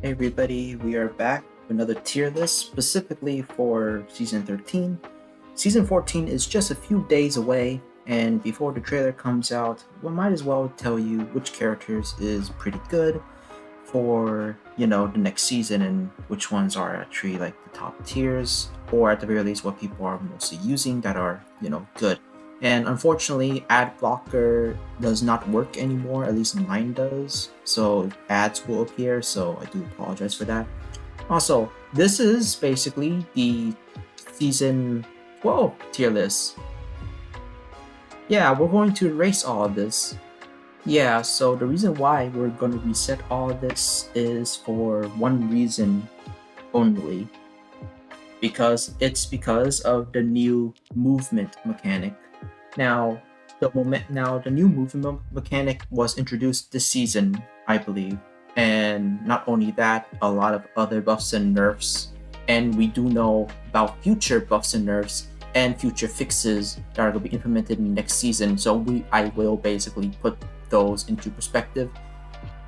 Hey everybody, we are back with another tier list specifically for Season 13. Season 14 is just a few days away, and before the trailer comes out, we might as well tell you which characters is pretty good for, the next season and which ones are actually like the top tiers, or at the very least what people are mostly using that are, good. And unfortunately, ad blocker does not work anymore, at least mine does. So ads will appear, so I do apologize for that. Also, this is basically the season 12 tier list. Yeah, we're going to erase all of this. Yeah, so the reason why we're going to reset all of this is for one reason only. Because of the new movement mechanic. Now, the new movement mechanic was introduced this season, I believe, and not only that, a lot of other buffs and nerfs, and we do know about future buffs and nerfs and future fixes that are going to be implemented in next season. So I will basically put those into perspective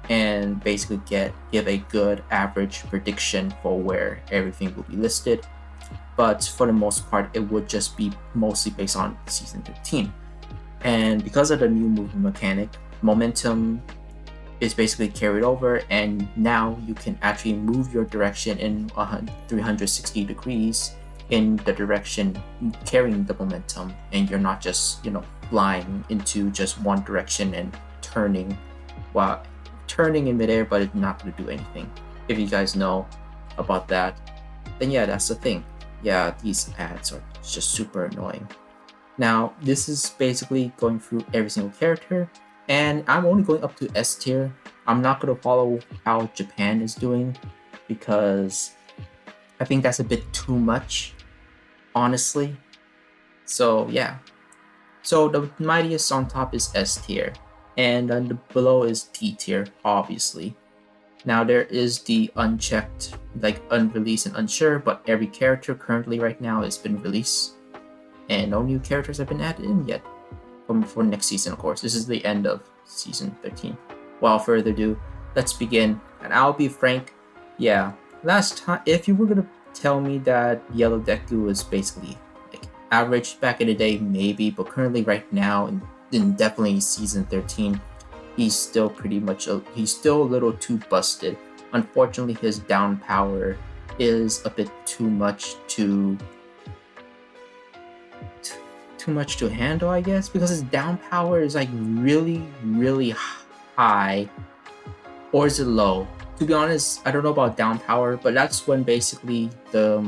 and basically give a good average prediction for where everything will be listed. But for the most part, it would just be mostly based on Season 13. And because of the new movement mechanic, momentum is basically carried over, and now you can actually move your direction in 360 degrees in the direction carrying the momentum, and you're not just flying into just one direction and turning in midair, but it's not going to do anything. If you guys know about that, then yeah, that's the thing. Yeah, these ads are just super annoying. Now, this is basically going through every single character, and I'm only going up to S tier. I'm not going to follow how Japan is doing because I think that's a bit too much, honestly. So, yeah. So, the mightiest on top is S tier, and then below is T tier, obviously. Now there is the unchecked, like unreleased and unsure, but every character currently right now has been released, and no new characters have been added in yet for next season, of course. This is the end of Season 13. Without further ado, let's begin. And I'll be frank, yeah, last time, if you were going to tell me that Yellow Deku was basically like average back in the day, maybe, but currently right now, in definitely Season 13, he's still he's still a little too busted. Unfortunately, his down power is a bit too much to handle, I guess, because his down power is like really, really high, or is it low? To be honest, I don't know about down power, but that's when basically the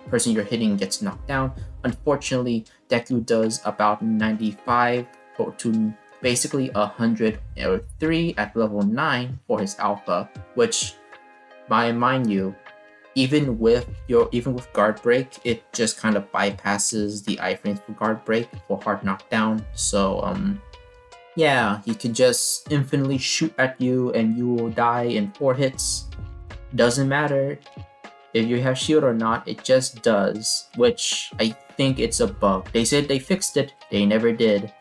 person you're hitting gets knocked down. Unfortunately, Deku does about 95 to basically 103 at level 9 for his alpha, which, mind you, even with guard break, it just kind of bypasses the iframes for guard break for hard knockdown. So yeah, he can just infinitely shoot at you and you will die in 4 hits. Doesn't matter if you have shield or not, it just does, which I think it's a bug. They said they fixed it, they never did.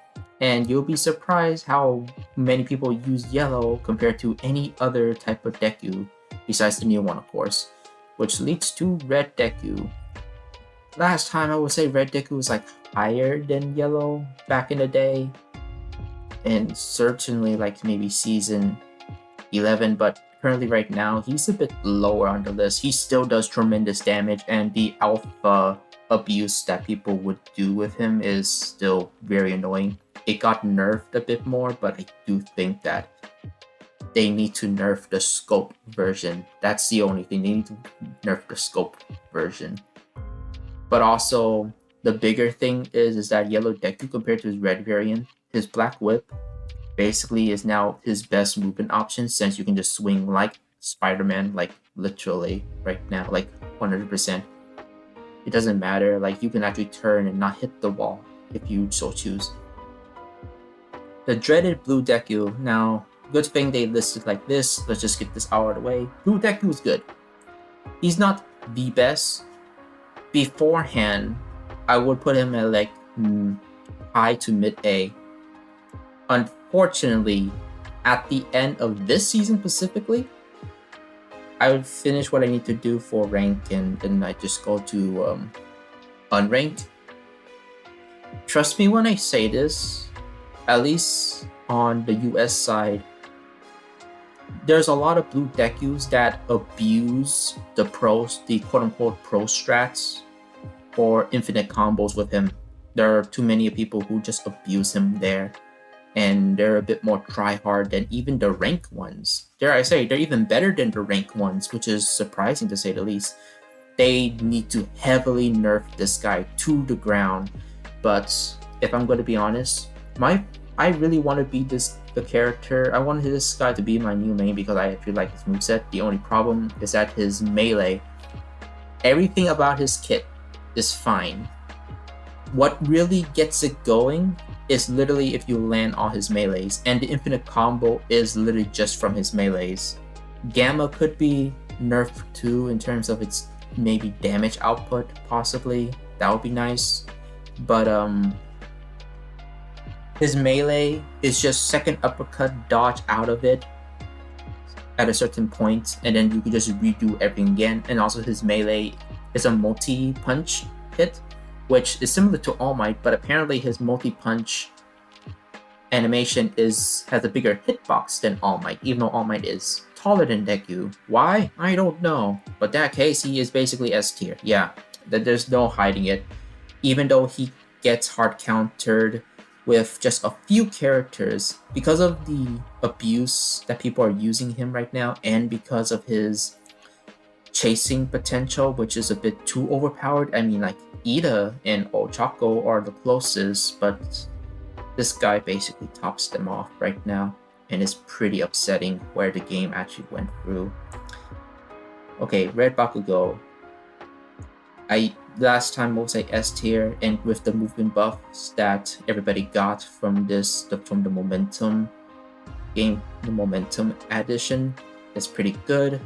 And you'll be surprised how many people use yellow compared to any other type of Deku, besides the new one, of course, which leads to Red Deku. Last time I would say Red Deku was like higher than yellow back in the day, and certainly like maybe Season 11, but currently right now he's a bit lower on the list. He still does tremendous damage, and the alpha abuse that people would do with him is still very annoying. It got nerfed a bit more, but I do think that they need to nerf the scope version. That's the only thing. They need to nerf the scope version. But also, the bigger thing is that Yellow Deku compared to his red variant, his Black Whip basically is now his best movement option, since you can just swing like Spider-Man, like literally right now, like 100%. It doesn't matter, like you can actually turn and not hit the wall if you so choose. The dreaded Blue Deku. Now, good thing they listed like this. Let's just get this out of the way. Blue Deku is good. He's not the best. Beforehand, I would put him at like high to mid A. Unfortunately, at the end of this season specifically, I finish what I need to do for rank, and then I just go to unranked. Trust me when I say this, at least on the US side, there's a lot of blue Dekus that abuse the pros, the quote-unquote pro strats, or infinite combos with him. There are too many people who just abuse him there, and they're a bit more try-hard than even the rank ones. Dare I say, they're even better than the rank ones, which is surprising to say the least. They need to heavily nerf this guy to the ground. But if I'm going to be honest, I really want to be the character. I wanted this guy to be my new main because I actually like his moveset. The only problem is that his melee, everything about his kit is fine. What really gets it going is literally if you land all his melees, and the infinite combo is literally just from his melees. Gamma could be nerfed too in terms of its maybe damage output, possibly. That would be nice. But his melee is just second uppercut dodge out of it at a certain point, and then you can just redo everything again. And also his melee is a multi-punch hit, which is similar to All Might, but apparently his multi-punch animation has a bigger hitbox than All Might, even though All Might is taller than Deku. Why? I don't know. But in that case, he is basically S tier. Yeah, there's no hiding it. Even though he gets hard countered with just a few characters because of the abuse that people are using him right now, and because of his chasing potential, which is a bit too overpowered. I mean, like Ida and Ochako are the closest, but this guy basically tops them off right now, and it's pretty upsetting where the game actually went through. Okay, Red Bakugo. Last time was like S tier, and with the movement buffs that everybody got from the momentum game, the momentum addition is pretty good.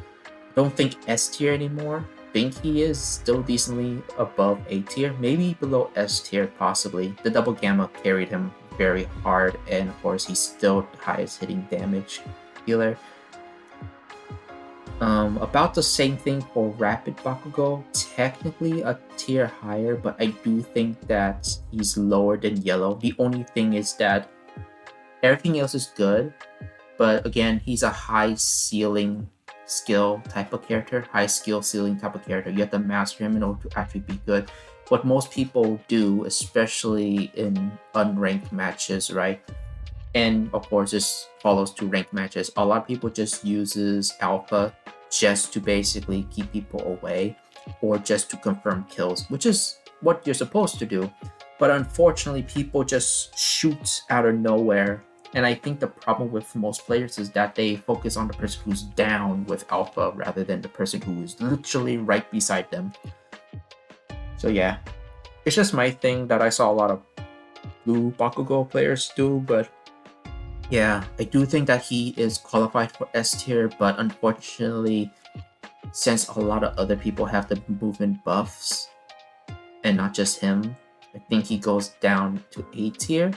Don't think S tier anymore. Think he is still decently above A tier, maybe below S tier possibly. The double gamma carried him very hard, and of course he's still the highest hitting damage healer. About the same thing for Rapid Bakugo, technically a tier higher, but I do think that he's lower than Yellow. The only thing is that everything else is good, but again, he's a high ceiling skill type of character, high skill ceiling type of character. You have to master him in order to actually be good. What most people do, especially in unranked matches, right? And of course, this follows to ranked matches. A lot of people just uses alpha just to basically keep people away, or just to confirm kills, which is what you're supposed to do. But unfortunately, people just shoot out of nowhere. And I think the problem with most players is that they focus on the person who's down with alpha rather than the person who is literally right beside them. So yeah, it's just my thing that I saw a lot of blue Bakugo players do, but yeah, I do think that he is qualified for S tier, but unfortunately, since a lot of other people have the movement buffs, and not just him, I think he goes down to A tier.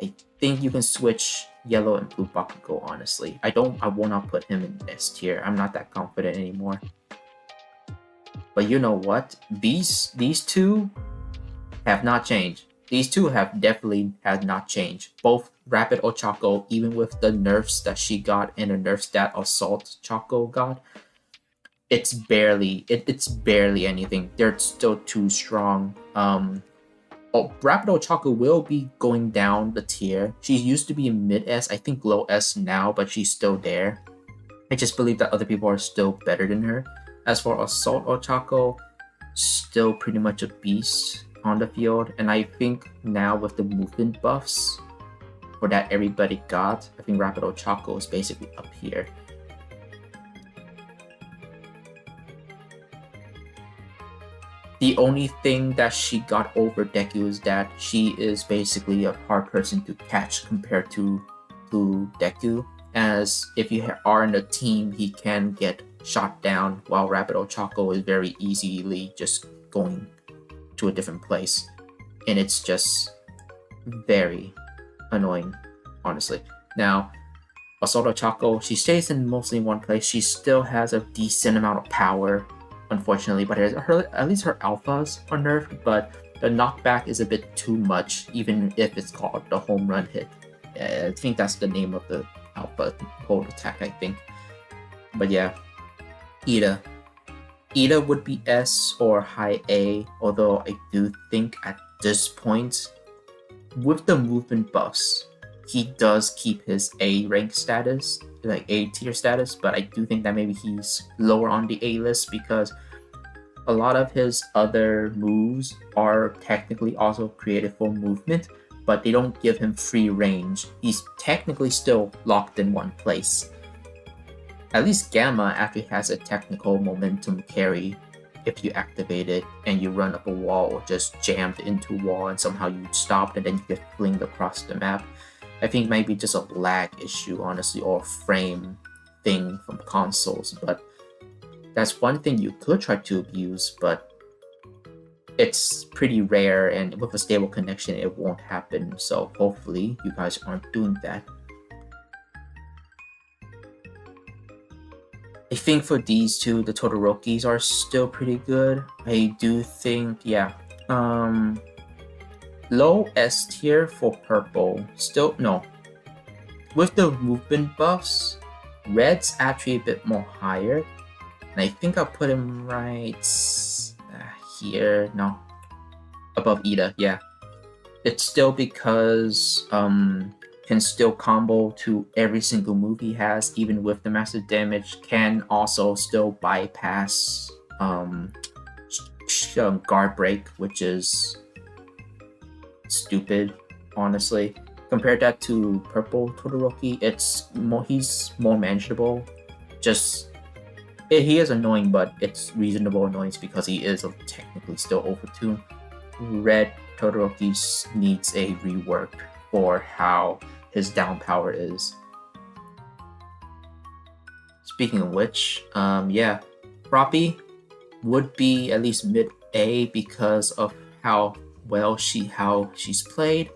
I think you can switch Yellow and Blue Bakugo, honestly. I will not put him in S tier. I'm not that confident anymore. But you know what? These two have not changed. These two have definitely not changed. Both Rapid Ochako, even with the nerfs that she got and the nerfs that Assault Choco got, it's barely anything. They're still too strong. Rapid Ochako will be going down the tier. She used to be mid S, I think low S now, but she's still there. I just believe that other people are still better than her. As for Assault Ochako, still pretty much a beast on the field, and I think now with the movement buffs for that everybody got, I think Rapid Ochako is basically up here. The only thing that she got over Deku is that she is basically a hard person to catch compared to Deku, as if you are in a team, he can get shot down, while Rapid Ochako is very easily just going to a different place, and it's just very annoying, honestly. Now, Assault Ochako, she stays in mostly one place. She still has a decent amount of power, unfortunately, but at least her alphas are nerfed, but the knockback is a bit too much, even if it's called the home run hit. I think that's the name of the alpha hold attack, I think. But yeah, Ida. Ida would be S or high A, although I do think at this point, with the movement buffs, he does keep his A rank status, like A tier status, but I do think that maybe he's lower on the A list because a lot of his other moves are technically also created for movement, but they don't give him free range. He's technically still locked in one place. At least Gamma actually has a technical momentum carry if you activate it and you run up a wall or just jammed into a wall and somehow you stopped and then you get flinged across the map. I think maybe just a lag issue, honestly, or a frame thing from consoles, but that's one thing you could try to abuse, but it's pretty rare, and with a stable connection it won't happen, so hopefully you guys aren't doing that. I think for these two, the Todorokis are still pretty good. I do think, yeah, low S tier for purple. Still, no. With the movement buffs, red's actually a bit more higher. And I think I'll put him right here. No. Above Ida, yeah. It's still because can still combo to every single move he has, even with the massive damage, can also still bypass guard break, which is stupid, honestly. Compare that to purple Todoroki, he's more manageable. He is annoying, but it's reasonable annoyance because he is technically still overtuned. Red Todoroki needs a rework for how his down power is. Speaking of which, yeah, Froppy would be at least mid A because of how well she's played,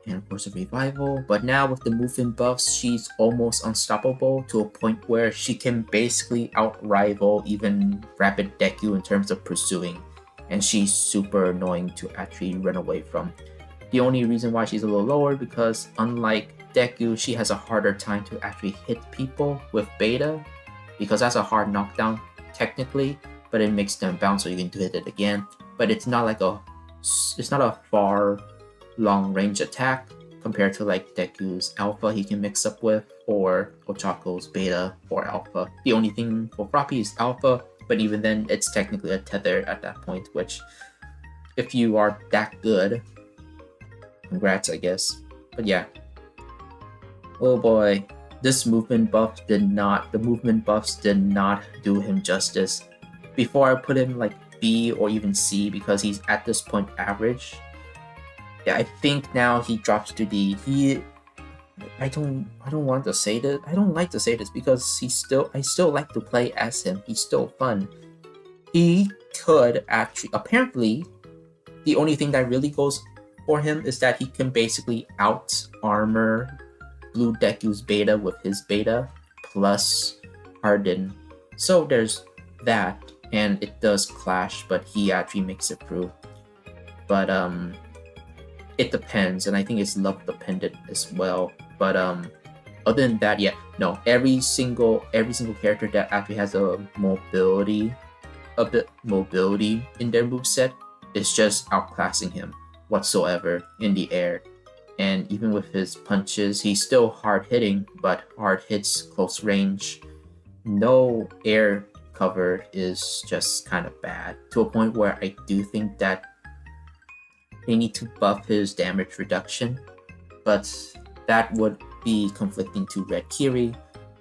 and of course a revival. But now with the movement buffs, she's almost unstoppable to a point where she can basically outrival even Rapid Deku in terms of pursuing, and she's super annoying to actually run away from. The only reason why she's a little lower because unlike Deku, she has a harder time to actually hit people with Beta, because that's a hard knockdown technically, but it makes them bounce so you can hit it again. But it's not a far long range attack compared to like Deku's Alpha he can mix up with, or Ochako's Beta or Alpha. The only thing for Froppy is Alpha, but even then it's technically a tether at that point, which if you are that good, congrats, I guess. But yeah. Oh boy. The movement buffs did not do him justice. Before I put him like B or even C because he's at this point average. Yeah, I think now he drops to D. I don't want to say this. I don't like to say this because I still like to play as him. He's still fun. He could actually, apparently, the only thing that really goes for him is that he can basically out armor Blue Deku's Beta with his Beta plus Harden. So there's that, and it does clash, but he actually makes it through. But it depends, and I think it's luck dependent as well. But other than that, yeah, no, every single character that actually has a bit mobility in their moveset is just outclassing him whatsoever in the air. And even with his punches, he's still hard hitting, but hard hits close range. No air cover is just kind of bad, to a point where I do think that they need to buff his damage reduction, but that would be conflicting to Red Kiri,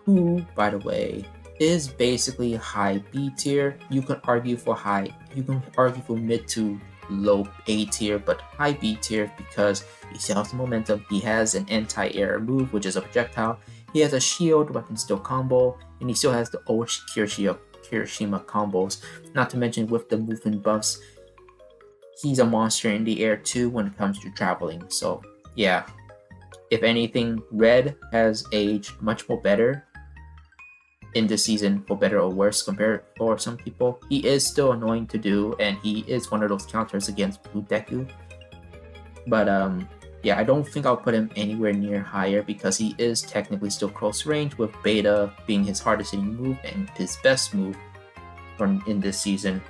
who, by the way, is basically high B tier. You can argue for mid to low A tier, but high B tier because he still has momentum. He has an anti-air move, which is a projectile. He has a shield, but can still combo, and he still has the old Kirishima combos. Not to mention with the movement buffs, he's a monster in the air too when it comes to traveling. So yeah, If anything, Red has aged much more better in this season, for better or worse, compared for some people. He is still annoying to do, and he is one of those counters against Blue Deku. But yeah, I don't think I'll put him anywhere near higher because he is technically still close range, with Beta being his hardest hitting move, and his best move in this season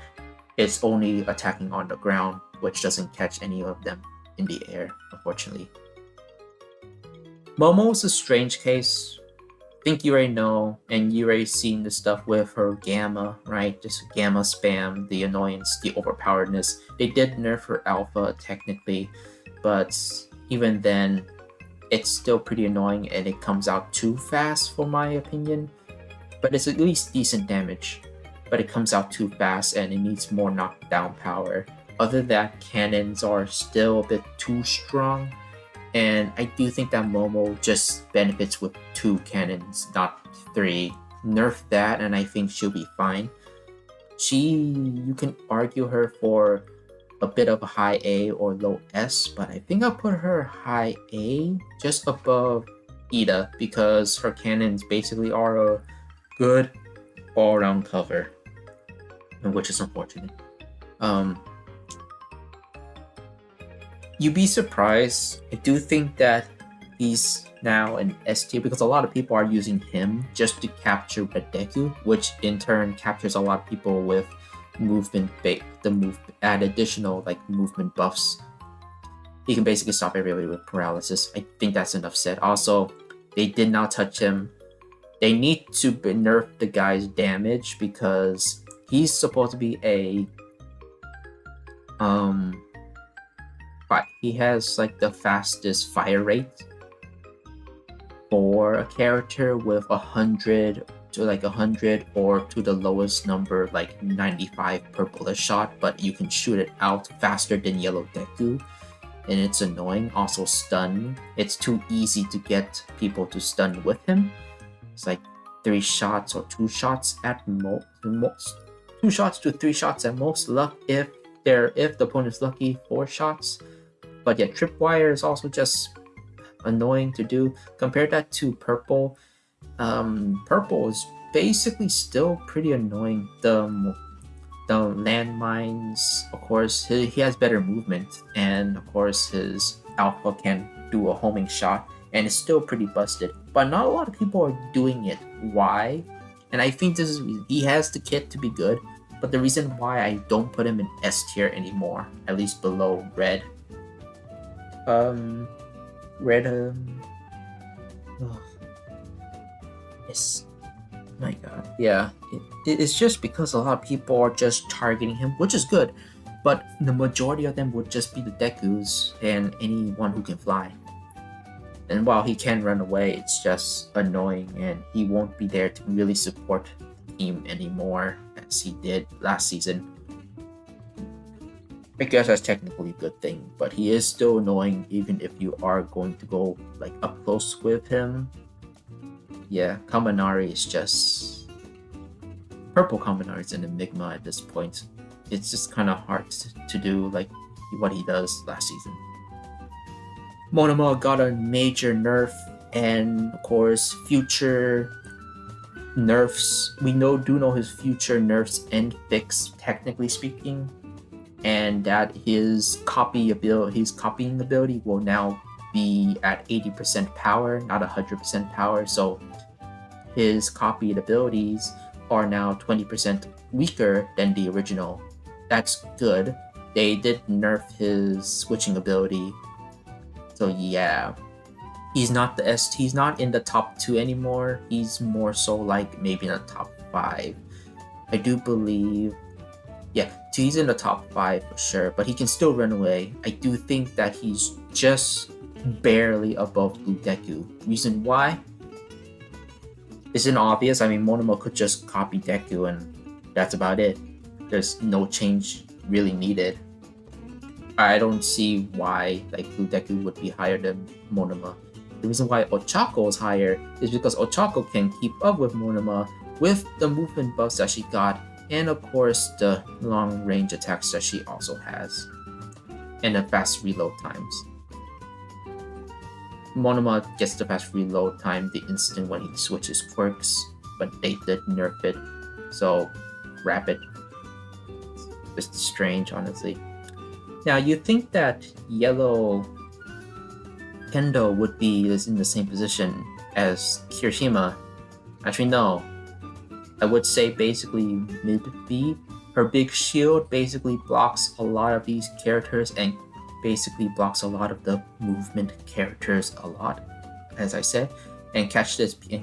is only attacking on the ground, which doesn't catch any of them in the air, unfortunately. Momo's a strange case. I think you already know, and you already seen the stuff with her Gamma, right? Just Gamma spam, the annoyance, the overpoweredness. They did nerf her Alpha technically, but even then, it's still pretty annoying, and it comes out too fast for my opinion. But it's at least decent damage, but it comes out too fast and it needs more knockdown power. Other than that, cannons are still a bit too strong, and I do think that Momo just benefits with 2 cannons, not 3. Nerf that and I think she'll be fine. You can argue her for a bit of a high A or low S, but I think I'll put her high A, just above Ida, because her cannons basically are a good all-around cover, which is unfortunate. You'd be surprised. I do think that he's now an S tier because a lot of people are using him just to capture Red Deku, which in turn captures a lot of people with movement add additional like movement buffs. He can basically stop everybody with paralysis. I think that's enough said. Also, they did not touch him. They need to nerf the guy's damage because he's supposed to be a he has like the fastest fire rate for a character with 100 to like 100 or to the lowest number like 95 per bullet shot, but you can shoot it out faster than Yellow Deku, and it's annoying. Also stun, it's too easy to get people to stun with him. It's like 3 shots or 2 shots at most 2 shots to 3 shots at most, luck if the opponent's lucky, 4 shots. But yeah, Tripwire is also just annoying to do. Compare that to Purple. Purple is basically still pretty annoying. The landmines, of course, he has better movement, and of course his Alpha can do a homing shot, and it's still pretty busted. But not a lot of people are doing it. Why? And I think this is he has the kit to be good, but the reason why I don't put him in S tier anymore, at least below Red. Yes. My god. Yeah. It's just because a lot of people are just targeting him, which is good, but the majority of them would just be the Dekus and anyone who can fly. And while he can run away, it's just annoying, and he won't be there to really support the team anymore as he did last season. I guess that's technically a good thing, but he is still annoying even if you are going to go like up close with him. Yeah, Kaminari is just... Purple Kaminari is an enigma at this point. It's just kind of hard to do like what he does last season. Monoma got a major nerf, and of course future nerfs. We do know his future nerfs and fix, technically speaking, and that his copying ability will now be at 80% power, not 100% power. So his copied abilities are now 20% weaker than the original. That's good. They did nerf his switching ability. So yeah, he's not in the top 2 anymore. He's more so like maybe in the top 5. I do believe, yeah, he's in the top 5 for sure, but he can still run away. I do think that he's just barely above Blue Deku. Reason why isn't obvious. I mean, Monoma could just copy Deku and that's about it. There's no change really needed. I don't see why like Blue Deku would be higher than Monoma. The reason why Ochako is higher is because Ochako can keep up with Monoma with the movement buffs that she got, and of course the long range attacks that she also has, and the fast reload times. Monoma gets the fast reload time the instant when he switches quirks, but they did nerf it, so rapid. Just strange, honestly. Now, you think that yellow Kendo would be in the same position as Kirishima. Actually, no. I would say basically mid B. Her big shield basically blocks a lot of these characters and basically blocks a lot of the movement characters a lot, as I said, and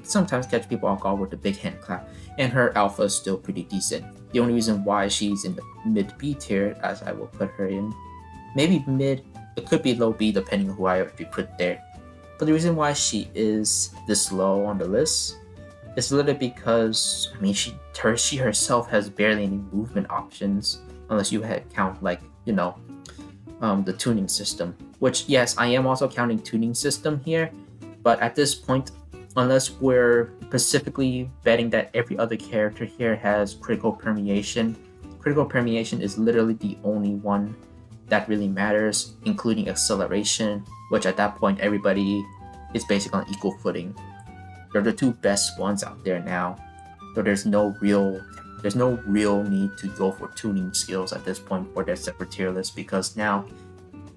sometimes catch people off guard with the big hand clap. And her alpha is still pretty decent. The only reason why she's in the mid B tier, as I will put her in, maybe mid, it could be low B depending on who I actually put there. But the reason why she is this low on the list is literally because, I mean, she herself has barely any movement options unless you count the tuning system. Which, yes, I am also counting tuning system here, but at this point, unless we're specifically betting that every other character here has critical permeation is literally the only one that really matters, including acceleration, which at that point everybody is basically on equal footing. They're the two best ones out there now, so there's no real need to go for tuning skills at this point for their separate tier list, because now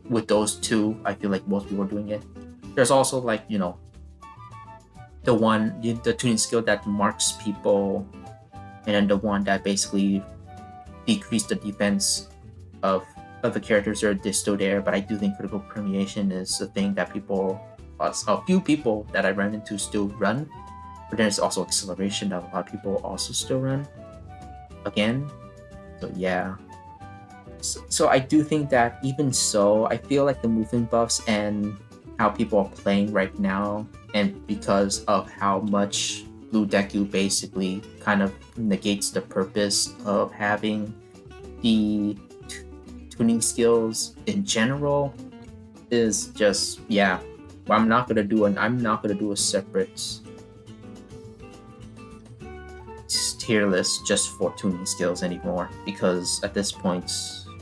with those two, I feel like most people are doing it. There's also the tuning skill that marks people, and then the one that basically decrease the defense of the characters that are still there. But I do think critical permeation is a thing that a few people that I run into still run. But there's also acceleration that a lot of people also still run again. So yeah. So I do think that even so, I feel like the movement buffs and how people are playing right now, and because of how much Blue Deku basically kind of negates the purpose of having the tuning skills in general, is just, yeah. Well, I'm not gonna do a separate tier list just for tuning skills anymore, because at this point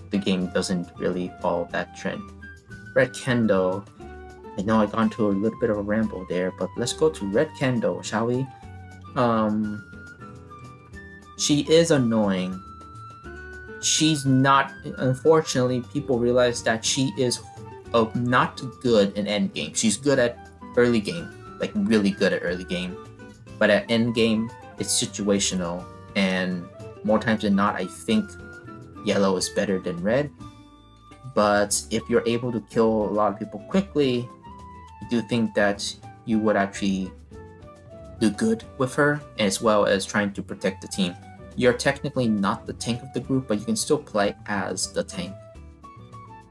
the game doesn't really follow that trend. Red Kendo, I know I got into a little bit of a ramble there, but let's go to Red Kendo, shall we? She is annoying. She's not, unfortunately, people realize that she is not good in end game. She's good at early game, like really good at early game, but at end game it's situational, and more times than not I think yellow is better than red. But if you're able to kill a lot of people quickly, I do think that you would actually do good with her, as well as trying to protect the team. You're technically not the tank of the group, but you can still play as the tank,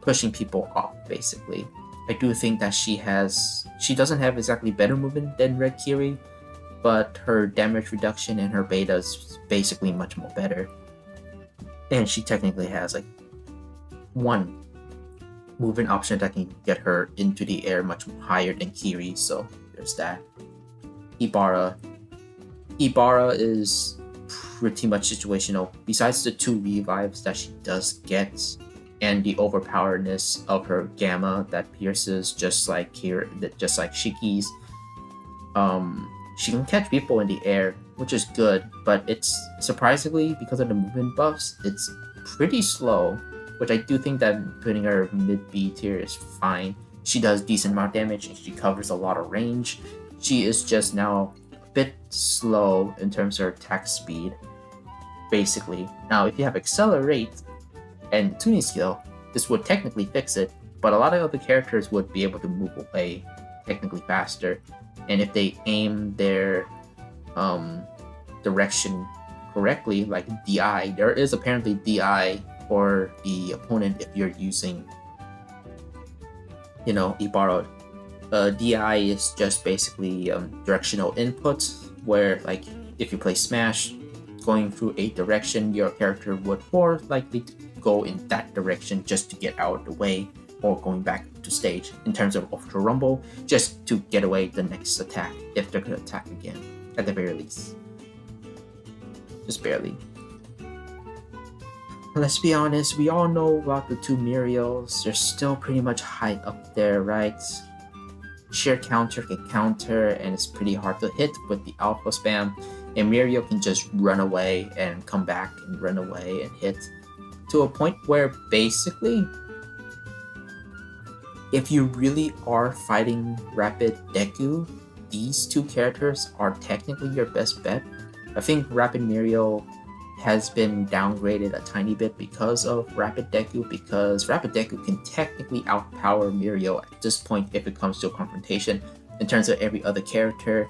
pushing people off basically. I do think that she doesn't have exactly better movement than Red Kiri, but her damage reduction and her beta is basically much more better. And she technically has like one movement option that can get her into the air much higher than Kiri, so there's that. Ibarra is pretty much situational. Besides the 2 revives that she does get, and the overpoweredness of her gamma that pierces just like Shiki's, she can catch people in the air, which is good, but it's surprisingly, because of the movement buffs, it's pretty slow, which I do think that putting her mid B tier is fine. She does decent amount of damage and she covers a lot of range. She is just now a bit slow in terms of her attack speed, basically. Now, if you have Accelerate and Tuning skill, this would technically fix it, but a lot of other characters would be able to move away technically faster. And if they aim their direction correctly, like DI, there is apparently DI for the opponent if you're using, Ibarra. DI is just basically directional input, where like if you play Smash, going through a direction, your character would more likely to go in that direction just to get out of the way, or going back to stage in terms of ultrarumble, just to get away the next attack if they're going to attack again, at the very least. Just barely. Let's be honest, we all know about the 2 Muriels. They're still pretty much high up there, right? Sheer Counter can counter, and it's pretty hard to hit with the alpha spam. And Mirio can just run away and come back and run away and hit, to a point where basically, if you really are fighting Rapid Deku, these two characters are technically your best bet. I think Rapid Mirio has been downgraded a tiny bit because of Rapid Deku, because Rapid Deku can technically outpower Mirio at this point if it comes to a confrontation. In terms of every other character,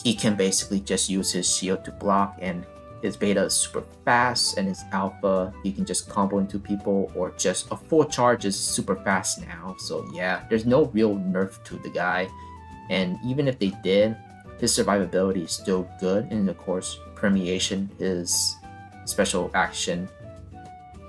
he can basically just use his shield to block, and his beta is super fast, and his alpha, he can just combo into people, or just a full charge is super fast now. So yeah, there's no real nerf to the guy, and even if they did, his survivability is still good, and of course, permeation, his special action,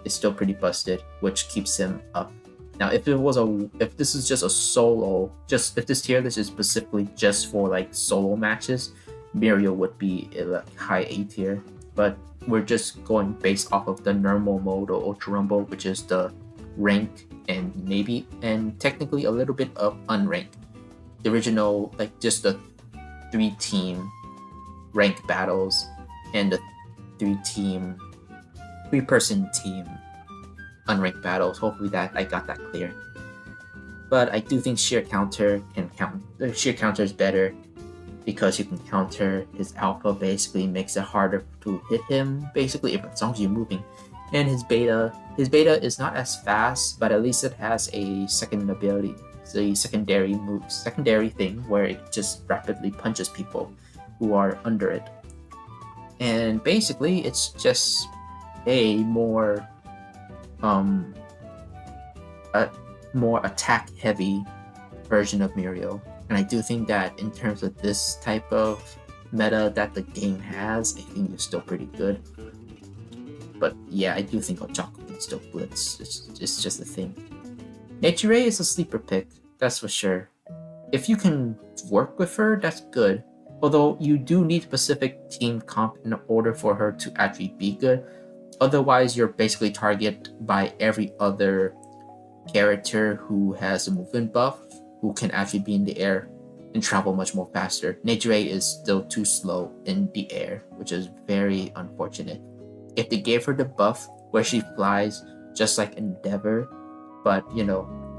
is still pretty busted, which keeps him up. Now, if this is just a solo, if this tier list is specifically just for like solo matches, Mirio would be a high A tier. But we're just going based off of the normal mode or ultrarumble, which is the rank and technically a little bit of unranked. The original, like just the 3-team ranked battles and the 3-person team unranked battles. Hopefully that I got that clear. But I do think sheer counter is better, because you can counter his alpha, basically makes it harder to hit him, basically, as long as you're moving. And his beta is not as fast, but at least it has a second ability, the secondary thing where it just rapidly punches people who are under it. And basically it's just a more attack heavy version of Mirio. And I do think that in terms of this type of meta that the game has, I think it's still pretty good. But yeah, I do think Ochako can still blitz. It's just a thing. Nature is a sleeper pick, that's for sure. If you can work with her, that's good. Although you do need specific team comp in order for her to actually be good. Otherwise, you're basically targeted by every other character who has a movement buff, who can actually be in the air and travel much more faster. Nature is still too slow in the air, which is very unfortunate. If they gave her the buff where she flies just like Endeavor, but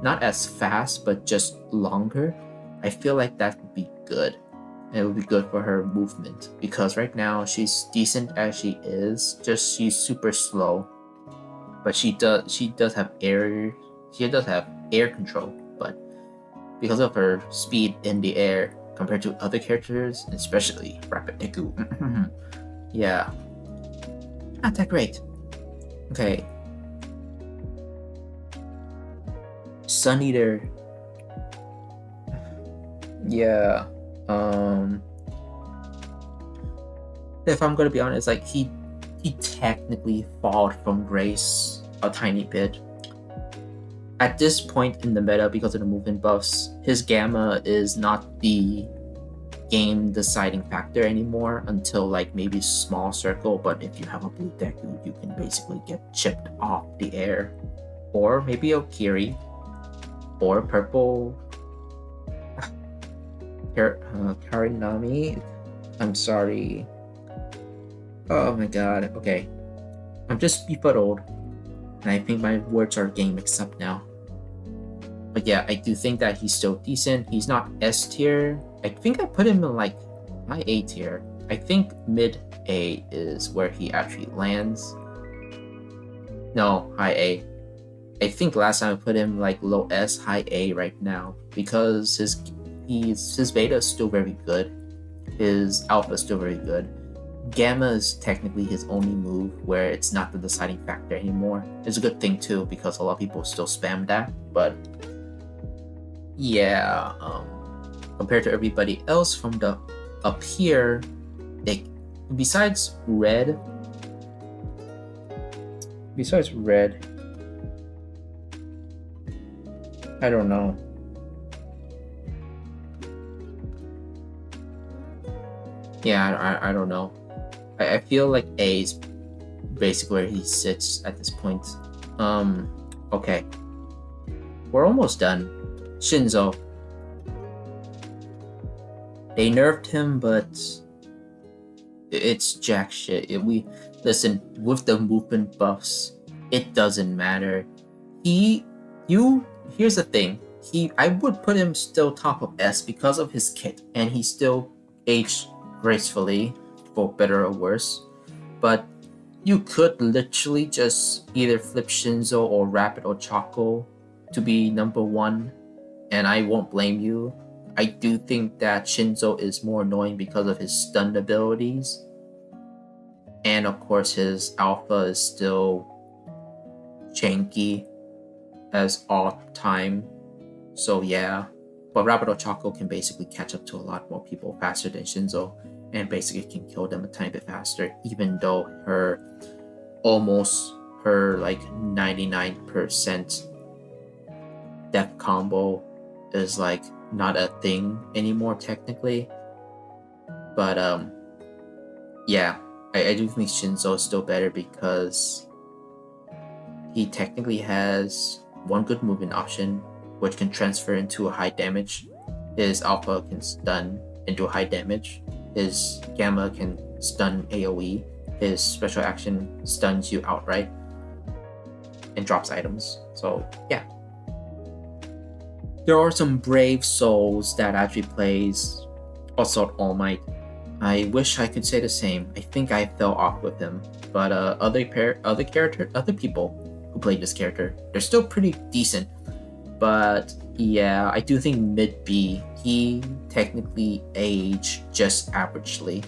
not as fast but just longer, I feel like that would be good. And it would be good for her movement, because right now she's decent as she is, just she's super slow. But she does have air control, but because of her speed in the air compared to other characters, especially Rapid Deku, yeah, not that great. Okay, Sun Eater. Yeah, if I'm gonna be honest, like he technically fallen from grace a tiny bit. At this point in the meta, because of the movement buffs, his gamma is not the game deciding factor anymore until like maybe small circle. But if you have a blue Deku, you can basically get chipped off the air, or maybe a Kiri, or purple Karinami. I'm sorry. Oh my god. Okay, I'm just befuddled, and I think my words are getting mixed up now. But yeah, I do think that he's still decent. He's not S tier. I think I put him in like my A tier. I think mid A is where he actually lands. No, high A. I think last time I put him like low S, high A right now, because his beta is still very good. His alpha is still very good. Gamma is technically his only move where it's not the deciding factor anymore. It's a good thing too, because a lot of people still spam that. But yeah, compared to everybody else from the up here, besides red, I don't know. Yeah, I don't know. I feel like A is basically where he sits at this point. Okay. We're almost done. Shinzo. They nerfed him, but it's jack shit. Listen, with the movement buffs, it doesn't matter. Here's the thing. I would put him still top of S because of his kit, and he still aged gracefully, for better or worse. But you could literally just either flip Shinzo or Rapid or Choco to be number 1, and I won't blame you. I do think that Shinzo is more annoying because of his stun abilities. And of course, his alpha is still janky as all time. So yeah. But Rapid or Choco can basically catch up to a lot more people faster than Shinzo and basically can kill them a tiny bit faster, even though her like 99% death combo is like not a thing anymore technically. But yeah, I do think Shinzo is still better because he technically has one good movement option, which can transfer into a high damage. His alpha can stun into high damage. His gamma can stun AoE. His special action stuns you outright and drops items. So yeah. There are some brave souls that actually plays Assault All Might. I wish I could say the same. I think I fell off with him, but other people who played this character, they're still pretty decent. But yeah, I do think mid B, he technically aged just averagely.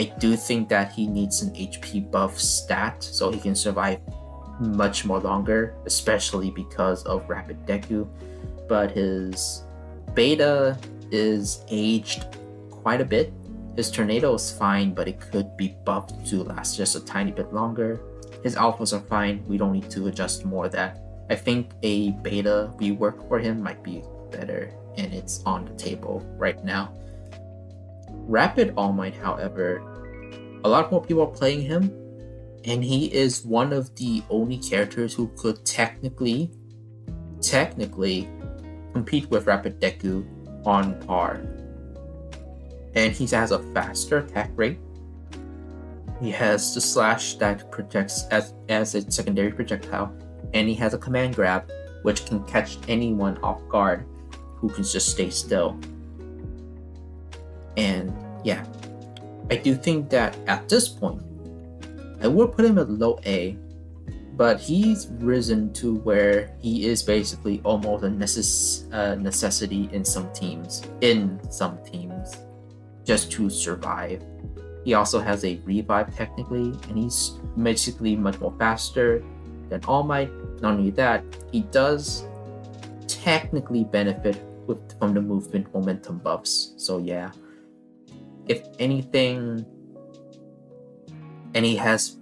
I do think that he needs an HP buff stat so he can survive much more longer, especially because of Rapid Deku. But his beta is aged quite a bit. His tornado is fine, but it could be buffed to last just a tiny bit longer. His alphas are fine, we don't need to adjust more of that. I think a beta rework for him might be better, and it's on the table right now. Rapid All Might, however, a lot more people are playing him, and he is one of the only characters who could technically compete with Rapid Deku on par. And he has a faster attack rate. He has the slash that protects as a secondary projectile, and he has a command grab, which can catch anyone off guard who can just stay still. And yeah, I do think that at this point, I would put him at low A, but he's risen to where he is basically almost a necessity in some teams, just to survive. He also has a revive technically, and he's basically much more faster than All Might. Not only that, he does technically benefit from the movement momentum buffs. So yeah, if anything, and he has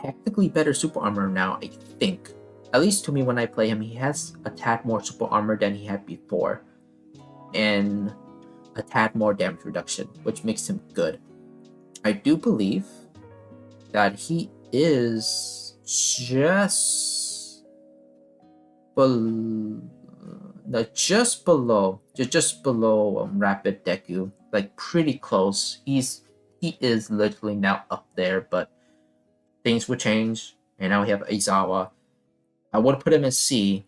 technically better super armor now, I think. At least to me, when I play him, he has a tad more super armor than he had before, and a tad more damage reduction, which makes him good. I do believe that he is just below Rapid Deku, like pretty close. He is literally now up there, but things will change, and now we have Aizawa. I would put him in C,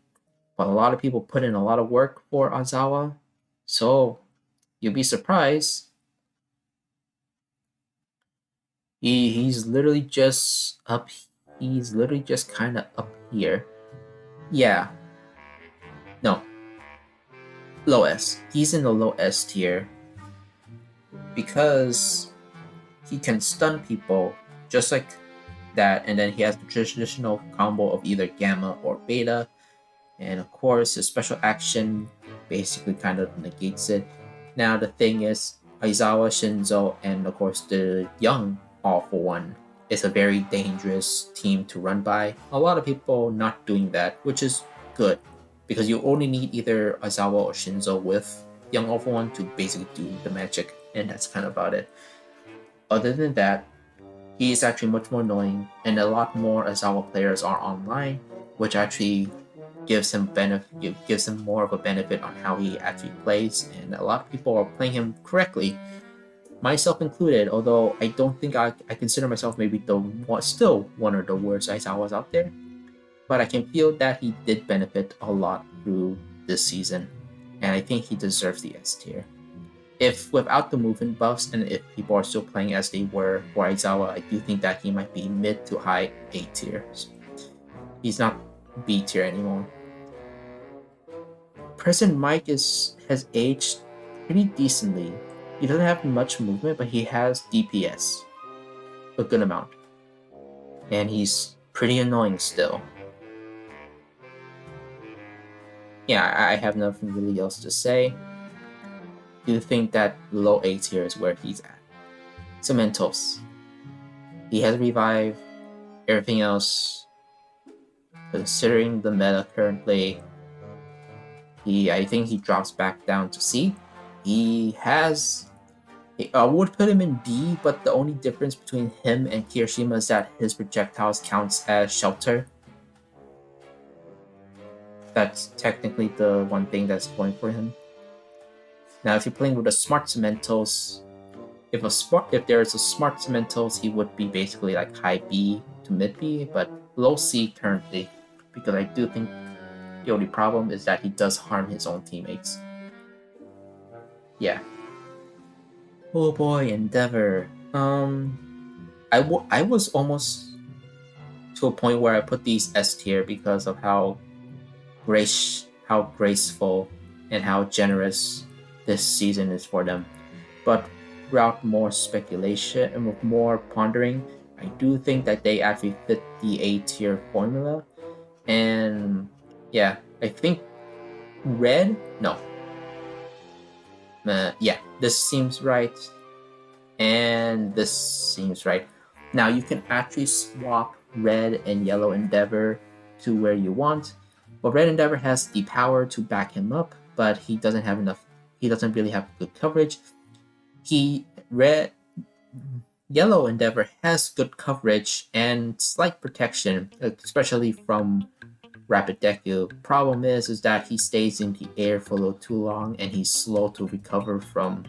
but a lot of people put in a lot of work for Aizawa, so you'll be surprised. He's literally just up. He's literally just kind of up here. Yeah. No. Low S. He's in the low S tier because he can stun people just like that, and then he has the traditional combo of either Gamma or Beta, and of course his special action basically kind of negates it. Now the thing is, Aizawa, Shinzo, and of course the young All-For-One is a very dangerous team to run by. A lot of people not doing that, which is good, because you only need either Aizawa or Shinzo with young All-For-One to basically do the magic, and that's kind of about it. Other than that, he is actually much more annoying, and a lot more Aizawa players are online, which actually gives him more of a benefit on how he actually plays, and a lot of people are playing him correctly, myself included. Although I don't think I consider myself maybe still one of the worst Aizawas out there, but I can feel that he did benefit a lot through this season, and I think he deserves the S tier. If without the movement buffs and if people are still playing as they were for Aizawa, I do think that he might be mid to high A tier. He's not B tier anymore. President Mike has aged pretty decently. He doesn't have much movement, but he has DPS, a good amount, and he's pretty annoying still. Yeah, I have nothing really else to say. Do think that low A tier is where he's at. Cementos. He has revive. Everything else, considering the meta currently, I think he drops back down to C. I would put him in B, but the only difference between him and Kirishima is that his projectiles counts as shelter. That's technically the one thing that's going for him. Now, if you're playing with a smart Cementos, if there is a smart Cementos, he would be basically like high B to mid B, but low C currently, because I do think the only problem is that he does harm his own teammates. Yeah. Oh boy, Endeavor. I was almost to a point where I put these S tier because of how graceful and how generous this season is for them. But throughout more speculation and with more pondering, I do think that they actually fit the A tier formula. And yeah, I think red? No. Yeah, this seems right. And this seems right. Now you can actually swap red and yellow Endeavor to where you want. But red Endeavor has the power to back him up, but he doesn't really have good coverage. Yellow Endeavor has good coverage and slight protection, especially from Rapid Deku. Problem is that he stays in the air for a little too long and he's slow to recover from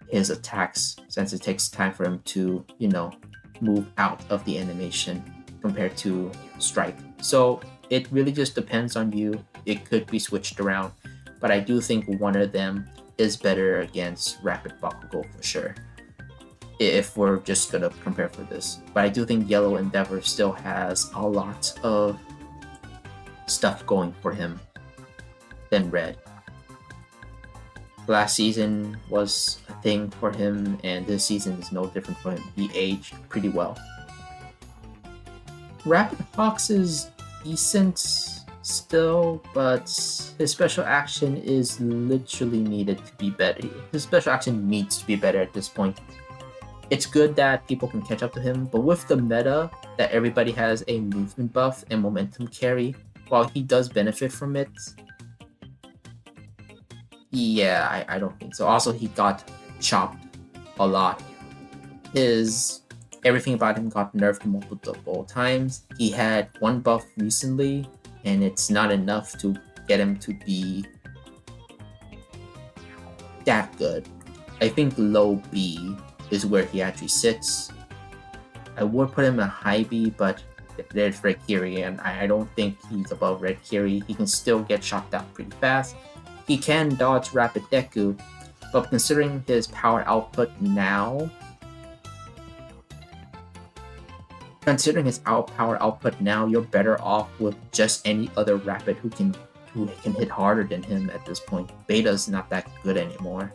his attacks since it takes time for him to, move out of the animation compared to Strike. So it really just depends on you. It could be switched around, but I do think one of them is better against Rapid Bakugo for sure, if we're just gonna compare for this. But I do think Yellow Endeavor still has a lot of stuff going for him than Red. Last season was a thing for him, and this season is no different for him. He aged pretty well. Rapid Fox is decent still, but his special action is literally needed to be better. His special action needs to be better at this point. It's good that people can catch up to him, but with the meta that everybody has a movement buff and momentum carry, while he does benefit from it, yeah, I don't think so. Also, he got chopped a lot. Everything about him got nerfed multiple times. He had one buff recently, and it's not enough to get him to be that good. I think low B is where he actually sits. I would put him in high B, but there's Red Kiri, and I don't think he's above Red Kiri. He can still get shot down pretty fast. He can dodge Rapid Deku, but considering his power output now, you're better off with just any other Rapid who can hit harder than him at this point. Beta's not that good anymore.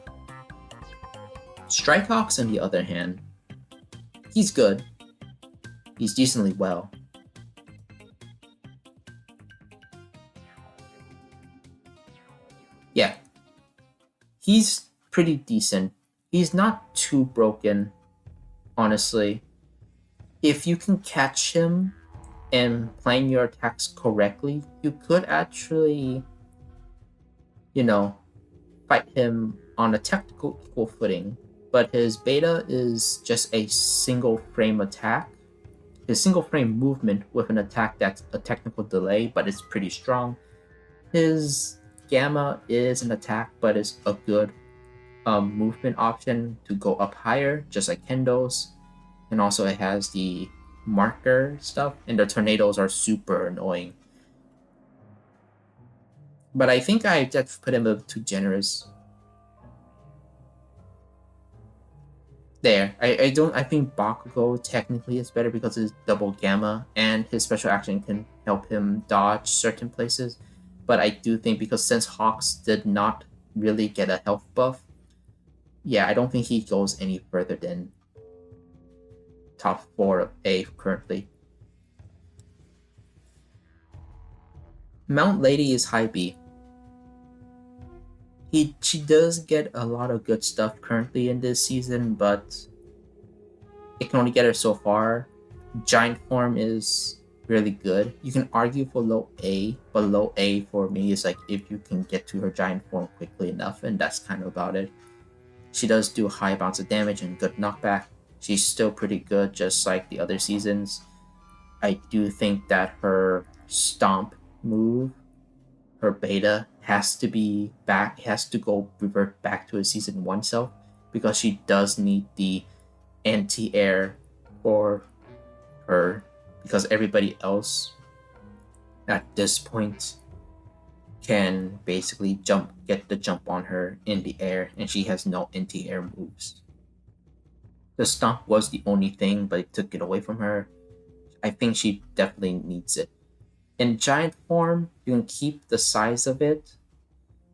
Strikehawks, on the other hand, he's good. He's decently well. Yeah. He's pretty decent. He's not too broken, honestly. If you can catch him and playing your attacks correctly, you could actually, fight him on a technical equal footing. But his beta is just a single frame attack, His single frame movement with an attack that's a technical delay, but it's pretty strong. His Gamma is an attack, but it's a good movement option to go up higher, just like Kendo's. And also it has the marker stuff, and the tornadoes are super annoying. But I think I just put him a bit too generous. There. I think Bakugo technically is better because it's double Gamma and his special action can help him dodge certain places. But I do think because since Hawks did not really get a health buff, yeah, I don't think he goes any further than top 4 of A currently. Mount Lady is high B. She does get a lot of good stuff currently in this season, but it can only get her so far. Giant form is really good. You can argue for low A, but low A for me is like if you can get to her giant form quickly enough, and that's kind of about it. She does do high amounts of damage and good knockback. She's still pretty good, just like the other seasons. I do think that her stomp move, her beta, has to be back, has to go revert back to a season 1 self because she does need the anti-air for her because everybody else at this point can basically get the jump on her in the air, and she has no anti-air moves. The stomp was the only thing, but it took it away from her. I think she definitely needs it. In giant form, you can keep the size of it,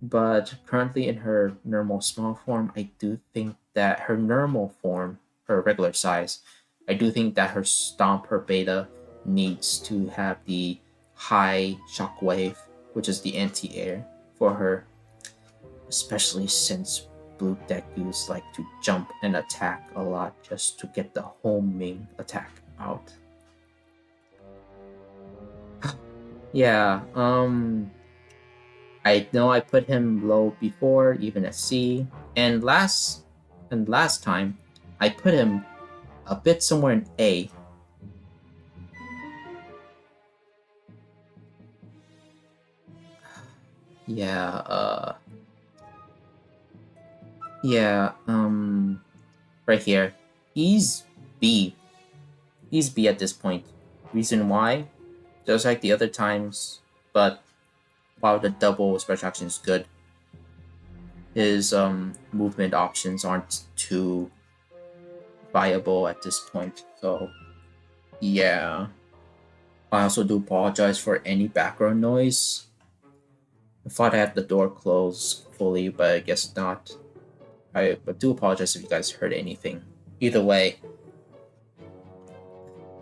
but currently in her normal small form, I do think that her normal form, her regular size, I do think that her stomp, her beta, needs to have the high shockwave, which is the anti-air for her, especially since blue Dekus like to jump and attack a lot just to get the homing attack out. Yeah, I know I put him low before, even at C, and last time I put him a bit somewhere in A. Yeah, right here. He's B. He's B at this point. Reason why? Just like the other times, but while the double special action is good, his movement options aren't too viable at this point. So yeah. I also do apologize for any background noise. I thought I had the door closed fully, but I guess not. I do apologize if you guys heard anything. Either way,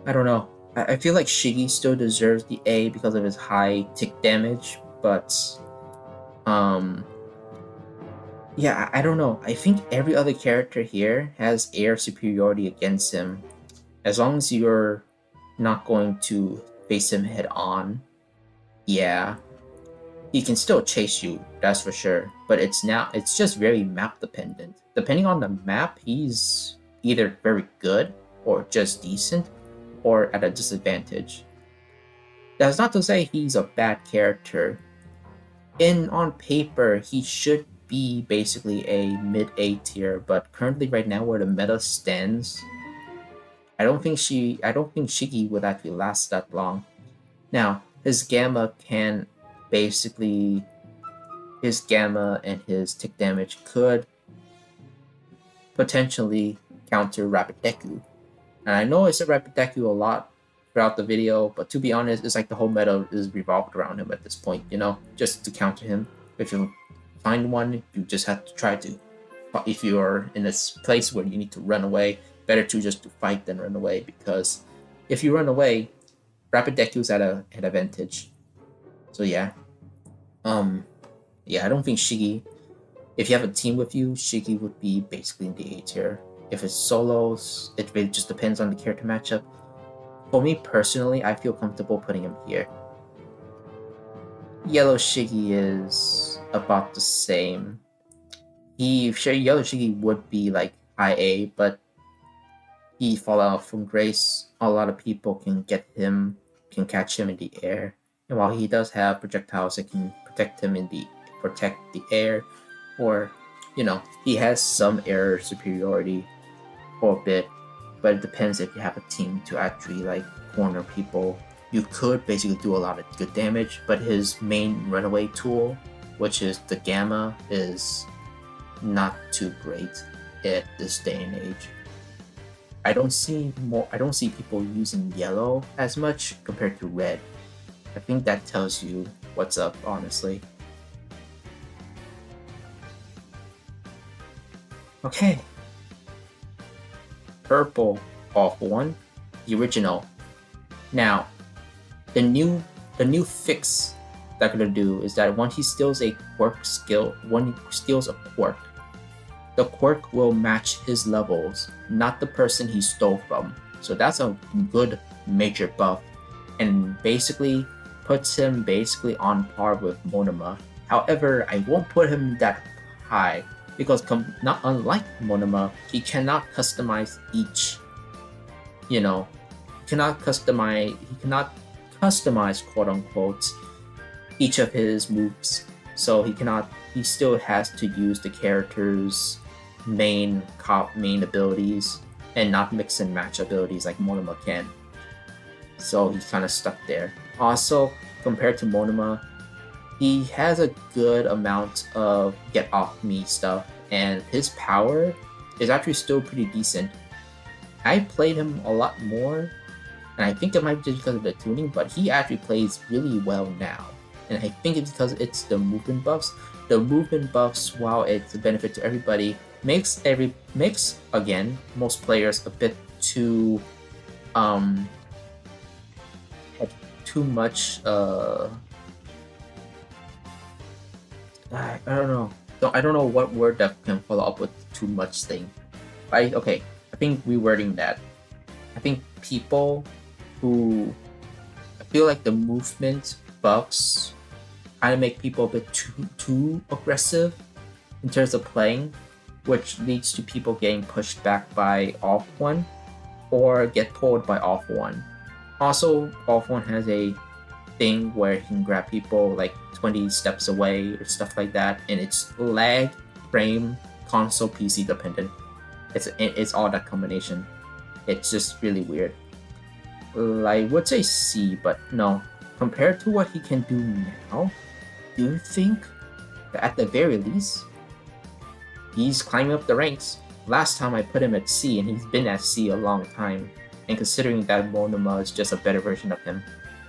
I don't know. I feel like Shiggy still deserves the A because of his high tick damage, but yeah, I don't know. I think every other character here has air superiority against him. As long as you're not going to face him head on, yeah, he can still chase you, that's for sure. But it's just very map dependent. Depending on the map, he's either very good or just decent or at a disadvantage. That's not to say he's a bad character. On paper, he should be basically a mid A tier, but currently right now where the meta stands, I don't think Shiggy would actually last that long. Now, his Gamma and his tick damage could potentially counter Rapid Deku. And I know I said Rapid Deku a lot throughout the video, but to be honest, it's like the whole meta is revolved around him at this point, just to counter him. If you find one, you just have to try to. If you're in a place where you need to run away, better to just to fight than run away, because if you run away, Rapid Deku's at an advantage. So yeah. I don't think Shiggy, if you have a team with you, Shiggy would be basically in the A tier. If it's solos, it really just depends on the character matchup. For me personally, I feel comfortable putting him here. Yellow Shiggy is about the same. Yellow Shiggy would be like high A, but he fall out from grace a lot of people can catch him in the air. And while he does have projectiles that can protect the air, or he has some air superiority for a bit, but it depends if you have a team to actually like corner people. You could basically do a lot of good damage, but his main runaway tool, which is the gamma, is not too great at this day and age. I don't see people using yellow as much compared to red. I think that tells you what's up, honestly. Okay. Purple off one, the original. Now, the new fix that I'm gonna do is that when he steals a quirk skill, when he steals a quirk, the quirk will match his levels, not the person he stole from. So that's a good major buff, and basically puts him basically on par with Monoma. However, I won't put him that high because not unlike Monoma, he cannot customize each. He cannot customize quote unquote each of his moves. So he still has to use the character's main abilities and not mix and match abilities like Monoma can. So he's kind of stuck there. Also, compared to Monoma, he has a good amount of get off me stuff, and his power is actually still pretty decent. I played him a lot more, and I think it might be just because of the tuning, but he actually plays really well now. And I think it's because it's the movement buffs. The movement buffs, while it's a benefit to everybody, makes again most players a bit too much. I don't know. I don't know what word that can follow up with too much thing. I think rewording that. I think people who I feel like the movement buffs kind of make people a bit too aggressive in terms of playing, which leads to people getting pushed back by off one or get pulled by off one. Also, off one has a thing where he can grab people like 20 steps away or stuff like that, and it's lag, frame, console, PC dependent. It's all that combination. It's just really weird. I would say C, but no. Compared to what he can do now, do you think that at the very least, he's climbing up the ranks? Last time I put him at C, and he's been at C a long time. And considering that Monoma is just a better version of him,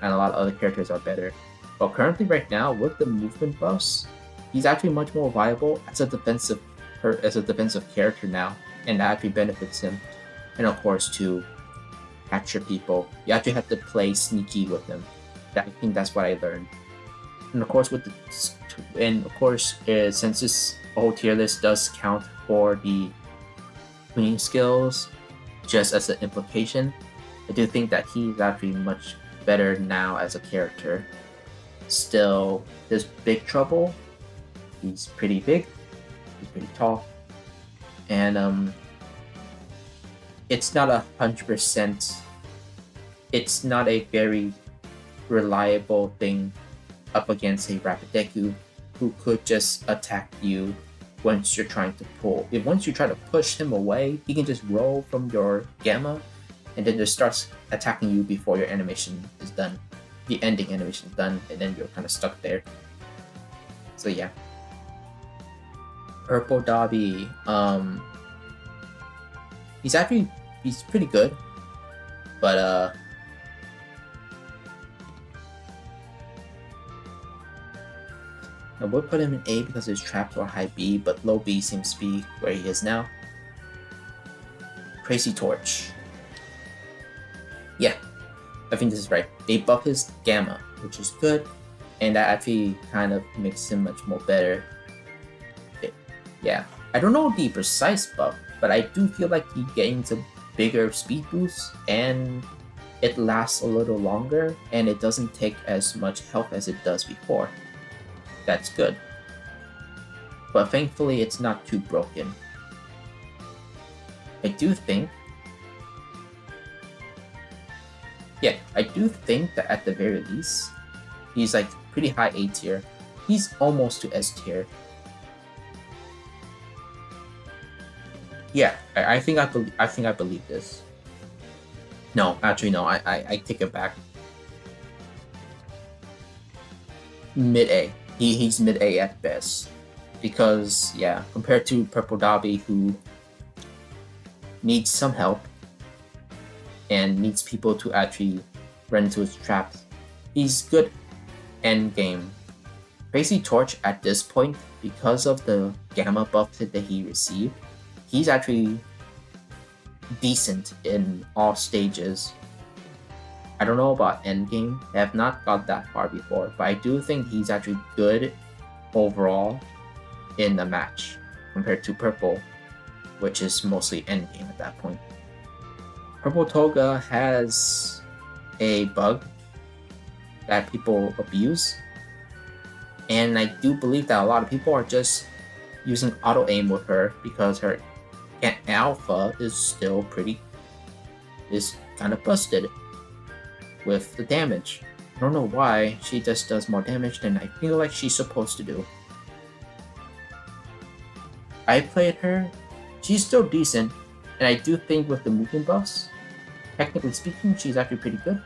and a lot of other characters are better. But currently, right now, with the movement buffs, he's actually much more viable as a defensive character now, and that actually benefits him. And of course, to capture people, you actually have to play sneaky with him. I think that's what I learned. And of course, since this whole tier list does count for the Queen skills, just as an implication, I do think that he's actually much better now as a character. Still, there's Big Trouble. He's pretty big. He's pretty tall, and it's not 100%. It's not a very reliable thing up against a Rapid Deku who could just attack you once you're trying to pull. Once you try to push him away, he can just roll from your gamma and then just starts attacking you before your animation is done. The ending animation is done, and then you're kind of stuck there. So yeah. Purple Dobby, he's pretty good, but I would put him in A because his traps are high B, but low B seems to be where he is now. Crazy Torch. Yeah, I think this is right. They buff his gamma, which is good, and that actually kind of makes him much more better. Yeah, I don't know the precise buff, but I do feel like he gains a bigger speed boost, and it lasts a little longer, and it doesn't take as much health as it does before. That's good. But thankfully, it's not too broken. I do think Yeah, I do think that at the very least, he's like pretty high A tier. He's almost to S tier. Yeah, I think I believe this. No, actually no, I take it back. Mid A. He's mid A at best. Because yeah, compared to Purple Dobby, who needs some help and needs people to actually run into his traps, he's good end game. Crazy Torch at this point, because of the Gamma buff that he received, he's actually decent in all stages. I don't know about endgame. I have not got that far before, but I do think he's actually good overall in the match compared to Purple, which is mostly endgame at that point. Purple Toga has a bug that people abuse, and I do believe that a lot of people are just using auto aim with her because her alpha is kind of busted with the damage. I don't know why she just does more damage than I feel like she's supposed to do. I played her, she's still decent, and I do think with the movement buffs, technically speaking, she's actually pretty good.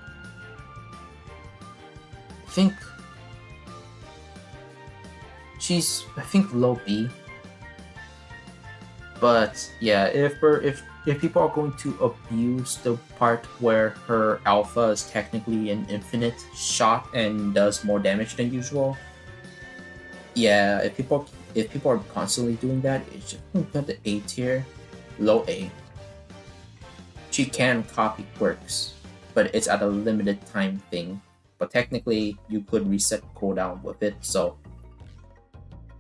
I think low B. But yeah, if people are going to abuse the part where her alpha is technically an infinite shot and does more damage than usual, yeah, if people are constantly doing that, it should put the A tier, low A. She can copy quirks, but it's at a limited time thing. But technically, you could reset cooldown with it, so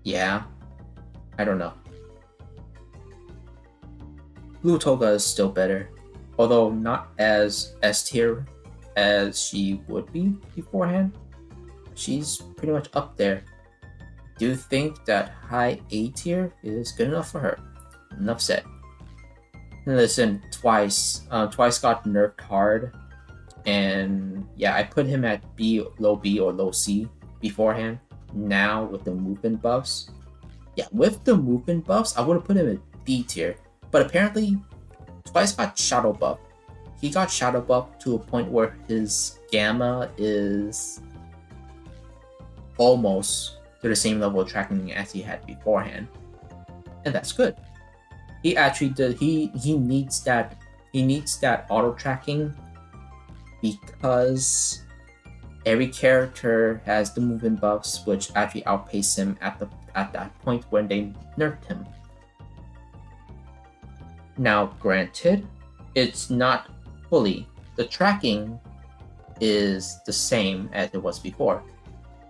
yeah, I don't know. Blue Toga is still better, although not as S tier as she would be beforehand. She's pretty much up there. Do you think that high A tier is good enough for her? Enough said. Listen, Twice got nerfed hard, and yeah, I put him at low B or low C beforehand. Now with the movement buffs, I would have put him at B tier. But apparently, Twice got shadow buff. He got shadow buff to a point where his gamma is almost to the same level of tracking as he had beforehand, and that's good. He actually did. He needs that. He needs that auto tracking because every character has the movement buffs, which actually outpace him at that point when they nerfed him. Now, granted, it's not fully. The tracking is the same as it was before.